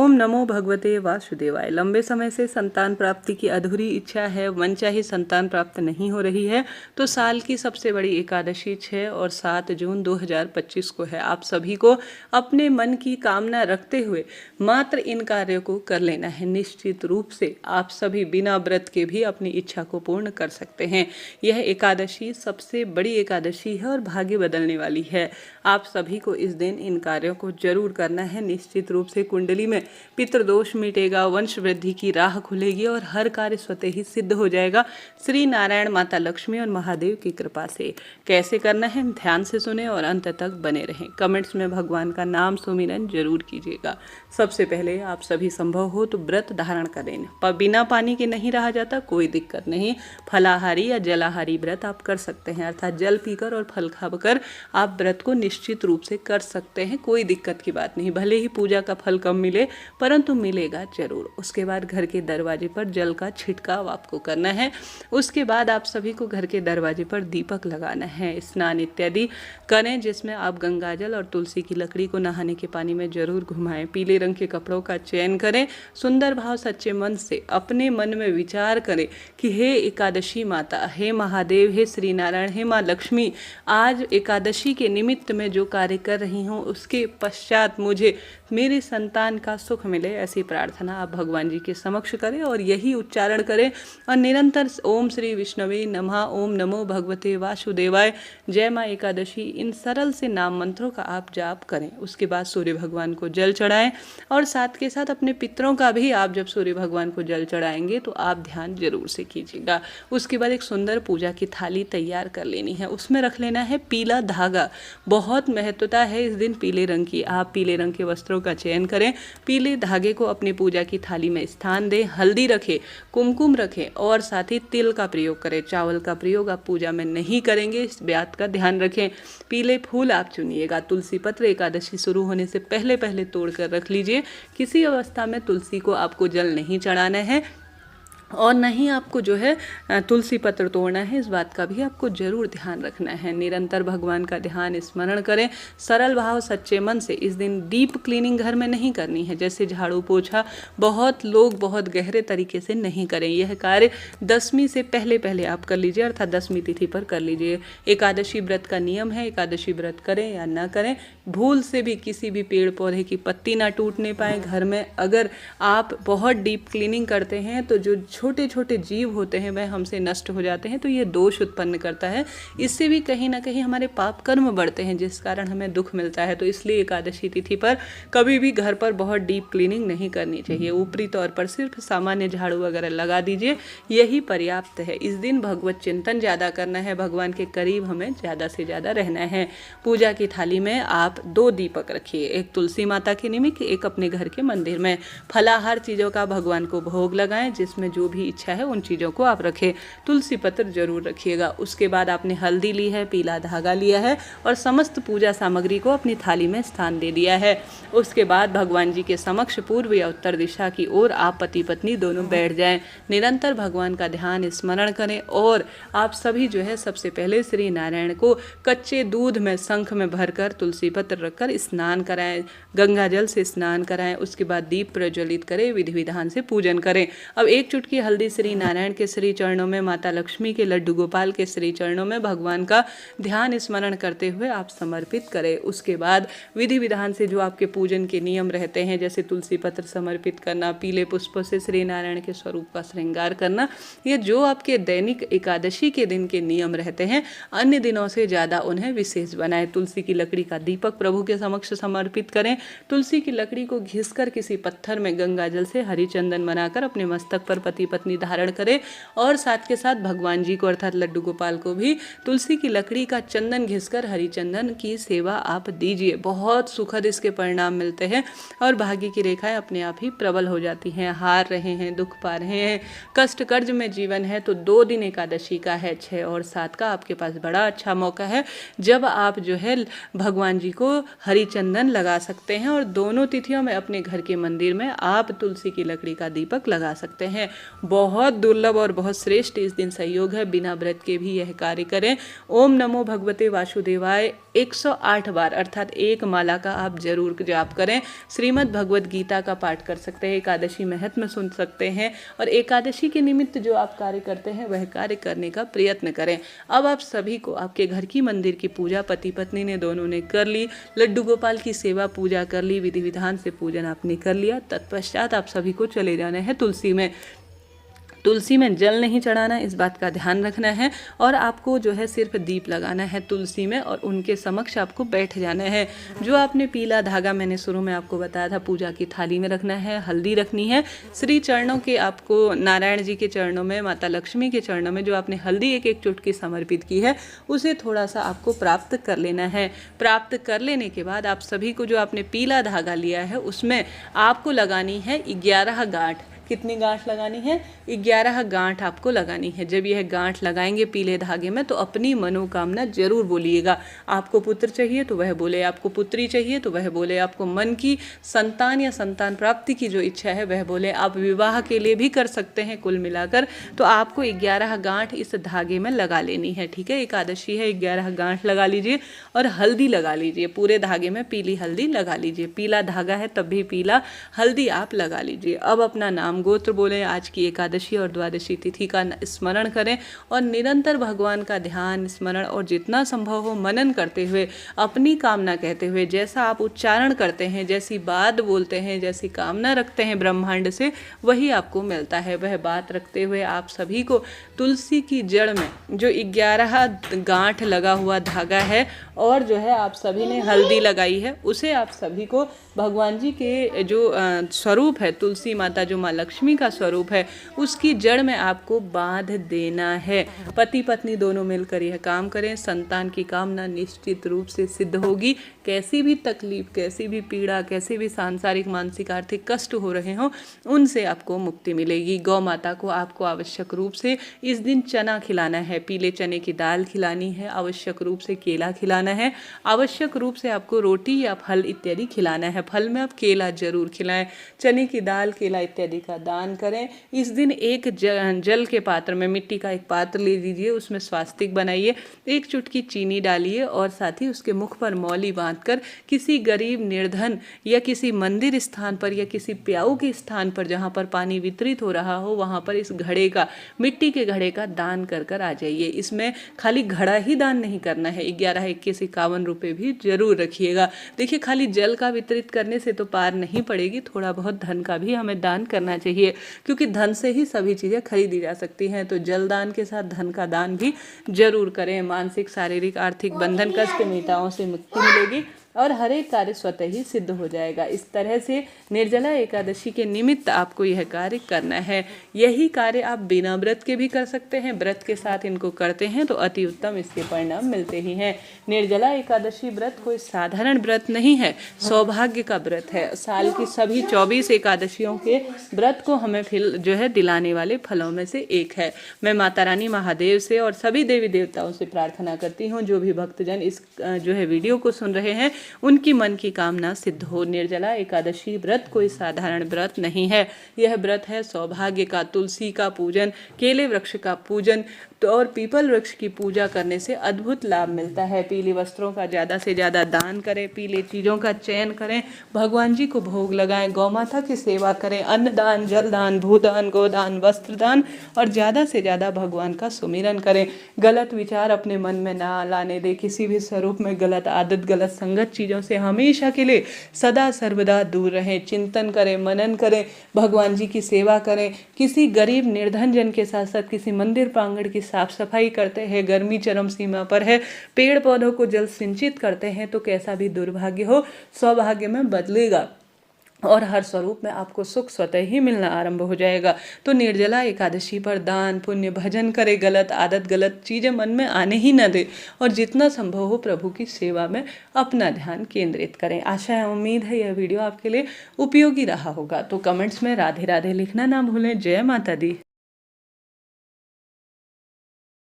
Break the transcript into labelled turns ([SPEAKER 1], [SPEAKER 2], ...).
[SPEAKER 1] ओम नमो भगवते वासुदेवाय। लंबे समय से संतान प्राप्ति की अधूरी इच्छा है, मनचाही संतान प्राप्त नहीं हो रही है, तो साल की सबसे बड़ी एकादशी 6 और 7 जून 2025 को है। आप सभी को अपने मन की कामना रखते हुए मात्र इन कार्यों को कर लेना है। निश्चित रूप से आप सभी बिना व्रत के भी अपनी इच्छा को पूर्ण कर सकते हैं। यह एकादशी सबसे बड़ी एकादशी है और भाग्य बदलने वाली है। आप सभी को इस दिन इन कार्यों को जरूर करना है। निश्चित रूप से कुंडली में पितृदोष मिटेगा, वंश वृद्धि की राह खुलेगी और हर कार्य स्वतः ही सिद्ध हो जाएगा श्री नारायण, माता लक्ष्मी और महादेव की कृपा से। कैसे करना है ध्यान से सुने और अंत तक बने रहें। कमेंट्स में भगवान का नाम सुमिरन जरूर कीजिएगा। सबसे पहले आप सभी संभव हो तो व्रत धारण करें। पर बिना पानी के नहीं रहा जाता, कोई दिक्कत नहीं। फलाहारी या जलाहारी व्रत आप कर सकते हैं, अर्थात जल पीकर और फल खाकर आप व्रत को निश्चित रूप से कर सकते हैं। कोई दिक्कत की बात नहीं। भले ही पूजा का फल कम मिले परंतु मिलेगा जरूर। उसके बाद घर के दरवाजे पर जल का छिड़काव आपको करना है। उसके बाद आप सभी को घर के दरवाजे पर दीपक लगाना है। स्नान इत्यादि करें जिसमें आप गंगाजल और तुलसी की लकड़ी को नहाने के पानी में जरूर घुमाएं। पीले रंग के कपड़ों का चयन करें। सुंदर भाव सच्चे मन से अपने मन में विचार करें कि हे एकादशी माता, हे महादेव, हे श्री नारायण, हे माँ लक्ष्मी, आज एकादशी के निमित्त में जो कार्य कर रही हूँ उसके पश्चात मुझे मेरे संतान का सुख मिले। ऐसी प्रार्थना आप भगवान जी के समक्ष करें और यही उच्चारण करें और निरंतर ओम श्री विष्णवे नमः, ओम नमो भगवते वासुदेवाय, जय माँ एकादशी, इन सरल से नाम मंत्रों का आप जाप करें। उसके बाद सूर्य भगवान को जल चढ़ाएं और साथ के साथ अपने पितरों का भी आप जब सूर्य भगवान को जल चढ़ाएंगे तो आप ध्यान जरूर से कीजिएगा। उसके बाद एक सुंदर पूजा की थाली तैयार कर लेनी है। उसमें रख लेना है पीला धागा। बहुत महत्वता है इस दिन पीले रंग की। आप पीले रंग के वस्त्रों का चयन करें। पीले धागे को अपनी पूजा की थाली में स्थान दें। हल्दी रखें, कुमकुम रखें और साथ ही तिल का प्रयोग करें। चावल का प्रयोग आप पूजा में नहीं करेंगे, इस बात का ध्यान रखें। पीले फूल आप चुनिएगा। तुलसी पत्र एकादशी शुरू होने से पहले पहले तोड़ कर रख लीजिए। किसी अवस्था में तुलसी को आपको जल नहीं चढ़ाना है और नहीं आपको जो है तुलसी पत्र तोड़ना है, इस बात का भी आपको जरूर ध्यान रखना है। निरंतर भगवान का ध्यान स्मरण करें। सरल भाव सच्चे मन से इस दिन डीप क्लीनिंग घर में नहीं करनी है, जैसे झाड़ू पोछा बहुत लोग बहुत गहरे तरीके से नहीं करें। यह कार्य 10वीं से पहले पहले आप कर लीजिए, अर्थात 10वीं तिथि पर कर लीजिए। एकादशी व्रत का नियम है, एकादशी व्रत करें या ना करें, भूल से भी किसी भी पेड़ पौधे की पत्ती ना टूटने पाए। घर में अगर आप बहुत डीप क्लीनिंग करते हैं तो जो छोटे छोटे जीव होते हैं वह हमसे नष्ट हो जाते हैं, तो ये दोष उत्पन्न करता है। इससे भी कहीं ना कहीं हमारे पाप कर्म बढ़ते हैं जिस कारण हमें दुख मिलता है। तो इसलिए एकादशी तिथि पर कभी भी घर पर बहुत डीप क्लीनिंग नहीं करनी चाहिए। ऊपरी तौर पर सिर्फ सामान्य झाड़ू वगैरह लगा दीजिए, यही पर्याप्त है। इस दिन भगवत चिंतन ज़्यादा करना है, भगवान के करीब हमें ज़्यादा से ज़्यादा रहना है। पूजा की थाली में आप 2 दीपक रखिए, एक तुलसी माता के निमित्त, एक अपने घर के मंदिर में। फलाहार चीज़ों का भगवान को भोग लगाएं, जिसमें जो भी इच्छा है उन चीज़ों को आप रखें। तुलसी पत्र जरूर रखिएगा। उसके बाद आपने हल्दी ली है, पीला धागा लिया है और समस्त पूजा सामग्री को अपनी थाली में स्थान दे दिया है। उसके बाद भगवान जी के समक्ष पूर्व या उत्तर दिशा की ओर आप पति पत्नी दोनों बैठ जाएं। निरंतर भगवान का ध्यान स्मरण करें और आप सभी जो है सबसे पहले श्री नारायण को कच्चे दूध में शंख में भरकर तुलसी पत्र रखकर स्नान कराएं, गंगा जल से स्नान कराएं। उसके बाद दीप प्रज्वलित करें, विधि विधान से पूजन करें। अब एक चुटकी हल्दी श्री नारायण के श्री चरणों में, माता लक्ष्मी के लड्डू गोपाल के श्री चरणों में भगवान का ध्यान स्मरण करते हुए आप समर्पित करें। उसके बाद विधि विधान से जो आपके पूजन के नियम रहते हैं, जैसे तुलसी पत्र समर्पित करना, पीले पुष्पों से श्री नारायण के स्वरूप का श्रृंगार करना, ये जो आपके दैनिक एकादशी के दिन के नियम रहते हैं, अन्य दिनों से ज़्यादा उन्हें विशेष बनाएं। तुलसी की लकड़ी का दीपक प्रभु के समक्ष समर्पित करें। तुलसी की लकड़ी को घिसकर किसी पत्थर में गंगा जल से हरी चंदन बनाकर अपने मस्तक पर पति पत्नी धारण करें और साथ के साथ भगवान जी को अर्थात लड्डू गोपाल को भी तुलसी की लकड़ी का चंदन घिसकर हरी चंदन की सेवा आप दीजिए। बहुत सुखद इसके परिणाम मिलते हैं और भाग्य की रेखाएं अपने आप ही प्रबल हो जाती हैं। हार रहे हैं, दुख पा रहे हैं, कष्ट कर्ज में जीवन है, तो 2 दिन एकादशी का है, 6 और 7 का आपके पास बड़ा अच्छा मौका है जब आप जो है भगवान जी को हरी चंदन लगा सकते हैं और दोनों तिथियों में अपने घर के मंदिर में आप तुलसी की लकड़ी का दीपक लगा सकते हैं। बहुत दुर्लभ और बहुत श्रेष्ठ इस दिन संयोग है, बिना व्रत के भी यह कार्य करें। ओम नमो भगवते वासुदेवाय 108 बार अर्थात एक माला का आप जरूर जाप करें। श्रीमद् भगवद गीता का पाठ कर सकते हैं, एकादशी महत्म सुन सकते हैं और एकादशी के निमित्त जो आप कार्य करते हैं वह कार्य करने का प्रयत्न करें। अब आप सभी को आपके घर की मंदिर की पूजा पति पत्नी ने दोनों ने कर ली, लड्डू गोपाल की सेवा पूजा कर ली, विधि विधान से पूजन आपने कर लिया। तत्पश्चात आप सभी को चले जाना है तुलसी में जल नहीं चढ़ाना, इस बात का ध्यान रखना है। और आपको जो है सिर्फ दीप लगाना है तुलसी में और उनके समक्ष आपको बैठ जाना है। जो आपने पीला धागा मैंने शुरू में आपको बताया था पूजा की थाली में रखना है, हल्दी रखनी है। श्री चरणों के आपको नारायण जी के चरणों में, माता लक्ष्मी के चरणों में जो आपने हल्दी एक एक चुटकी समर्पित की है उसे थोड़ा सा आपको प्राप्त कर लेना है। प्राप्त कर लेने के बाद आप सभी को जो आपने पीला धागा लिया है उसमें आपको लगानी है 11 गांठ। कितनी गांठ लगानी है? 11 गांठ आपको लगानी है। जब यह गांठ लगाएंगे पीले धागे में तो अपनी मनोकामना जरूर बोलिएगा। आपको पुत्र चाहिए तो वह बोले, आपको पुत्री चाहिए तो वह बोले, आपको मन की संतान या संतान प्राप्ति की जो इच्छा है वह बोले। आप विवाह के लिए भी कर सकते हैं। कुल मिलाकर तो आपको 11 गांठ इस धागे में लगा लेनी है। ठीक है, एकादशी है, 11 गांठ लगा लीजिए और हल्दी लगा लीजिए। पूरे धागे में पीली हल्दी लगा लीजिए। पीला धागा है तब भी पीला हल्दी आप लगा लीजिए। अब अपना नाम गोत्र बोले, आज की एकादशी और द्वादशी तिथि का स्मरण करें और निरंतर भगवान का ध्यान स्मरण और जितना संभव हो मनन करते हुए अपनी कामना कहते हुए, जैसा आप उच्चारण करते हैं, जैसी बात बोलते हैं, जैसी कामना रखते हैं ब्रह्मांड से वही आपको मिलता है। वह बात रखते हुए आप सभी को तुलसी की जड़ में जो 11 गांठ लगा हुआ धागा है और जो है आप सभी ने हल्दी लगाई है उसे आप सभी को भगवान जी के जो स्वरूप है, तुलसी माता जो माँ लक्ष्मी का स्वरूप है, उसकी जड़ में आपको बांध देना है। पति पत्नी दोनों मिलकर यह काम करें, संतान की कामना निश्चित रूप से सिद्ध होगी। कैसी भी तकलीफ, कैसी भी पीड़ा, कैसे भी सांसारिक मानसिक आर्थिक कष्ट हो रहे हों उनसे आपको मुक्ति मिलेगी। गौ माता को आपको आवश्यक रूप से इस दिन चना खिलाना है, पीले चने की दाल खिलानी है, आवश्यक रूप से केला खिलाना है, आवश्यक रूप से आपको रोटी या फल इत्यादि खिलाना है। फल में आप केला जरूर खिलाएं। चने की दाल, केला इत्यादि का दान करें। इस दिन एक जल के पात्र में, मिट्टी का एक पात्र ले लीजिए, उसमें स्वास्तिक बनाइए, एक चुटकी चीनी डालिए और साथ ही उसके मुख पर मौली बांधकर किसी गरीब निर्धन या किसी मंदिर स्थान पर या किसी प्याऊ के स्थान पर जहाँ पर पानी वितरित हो रहा हो वहाँ पर इस घड़े का, मिट्टी के घड़े का दान कर कर आ जाइए। इसमें खाली घड़ा ही दान नहीं करना है, 11, 21, 51 रुपये भी जरूर रखिएगा। देखिए, खाली जल का वितरित करने से तो पार नहीं पड़ेगी, थोड़ा बहुत धन का भी हमें दान करना चाहिए क्योंकि धन से ही सभी चीज़ें खरीदी जा सकती हैं। तो जल दान के साथ धन का दान भी जरूर करें। मानसिक, शारीरिक, आर्थिक बंधन, कष्ट, मिताओं से मुक्ति मिलेगी और हर एक कार्य स्वतः ही सिद्ध हो जाएगा। इस तरह से निर्जला एकादशी के निमित्त आपको यह कार्य करना है। यही कार्य आप बिना व्रत के भी कर सकते हैं, व्रत के साथ इनको करते हैं तो अति उत्तम इसके परिणाम मिलते ही हैं। निर्जला एकादशी व्रत कोई साधारण व्रत नहीं है, सौभाग्य का व्रत है। साल की सभी 24 एकादशियों के व्रत को हमें फिर जो है दिलाने वाले फलों में से एक है। मैं माता रानी महादेव से और सभी देवी देवताओं से प्रार्थना करती हूँ जो भी भक्तजन इस जो है वीडियो को सुन रहे हैं उनकी मन की कामना सिद्ध हो। निर्जला एकादशी व्रत कोई साधारण व्रत नहीं है, यह व्रत है सौभाग्य का। तुलसी का पूजन, केले वृक्ष का पूजन और पीपल वृक्ष की पूजा करने से अद्भुत लाभ मिलता है। पीले वस्त्रों का ज़्यादा से ज़्यादा दान करें, पीले चीज़ों का चयन करें, भगवान जी को भोग लगाएं, गौ माता की सेवा करें, अन्न दान, जल दान, भूदान, गोदान, वस्त्र दान और ज़्यादा से ज़्यादा भगवान का सुमिरन करें। गलत विचार अपने मन में ना लाने दें, किसी भी स्वरूप में गलत आदत, गलत संगत चीज़ों से हमेशा के लिए सदा सर्वदा दूर रहें। चिंतन करें, मनन करें, भगवान जी की सेवा करें। किसी गरीब निर्धन जन के साथ साथ किसी मंदिर प्रांगण की साफ सफाई करते हैं, गर्मी चरम सीमा पर है, पेड़ पौधों को जल सिंचित करते हैं तो कैसा भी दुर्भाग्य हो सौभाग्य में बदलेगा और हर स्वरूप में आपको सुख स्वतः ही मिलना आरंभ हो जाएगा। तो निर्जला एकादशी पर दान पुण्य भजन करें, गलत आदत गलत चीज़ें मन में आने ही न दे और जितना संभव हो प्रभु की सेवा में अपना ध्यान केंद्रित करें। आशा है, उम्मीद है यह वीडियो आपके लिए उपयोगी रहा होगा। तो कमेंट्स में राधे राधे लिखना ना भूलें। जय माता दी।